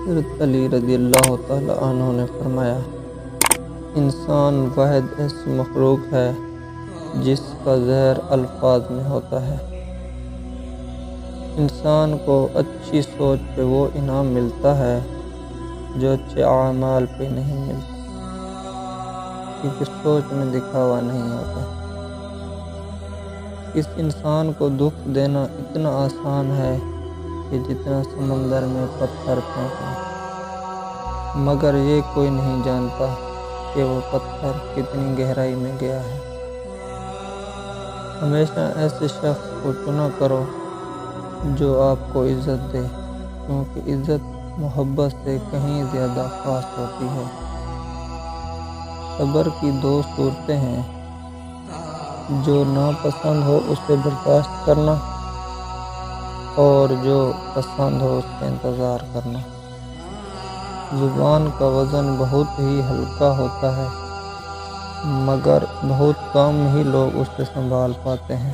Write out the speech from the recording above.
حضرت علی رضی اللہ تعالیٰ عنہ نے فرمایا، انسان واحد ایسی مخلوق ہے جس کا زہر الفاظ میں ہوتا ہے۔ انسان کو اچھی سوچ پہ وہ انعام ملتا ہے جو اچھے اعمال پہ نہیں ملتا، کیونکہ سوچ میں دکھاوا نہیں ہوتا۔ اس انسان کو دکھ دینا اتنا آسان ہے کہ جتنا سمندر میں پتھر پھینکنا، مگر یہ کوئی نہیں جانتا کہ وہ پتھر کتنی گہرائی میں گیا ہے۔ ہمیشہ ایسے شخص کو چنا کرو جو آپ کو عزت دے، کیونکہ عزت محبت سے کہیں زیادہ خاص ہوتی ہے۔ صبر کی دو صورتیں ہیں، جو ناپسند ہو اسے برداشت کرنا اور جو پسند ہو اس کا انتظار کرنا۔ زبان کا وزن بہت ہی ہلکا ہوتا ہے، مگر بہت کم ہی لوگ اسے سنبھال پاتے ہیں۔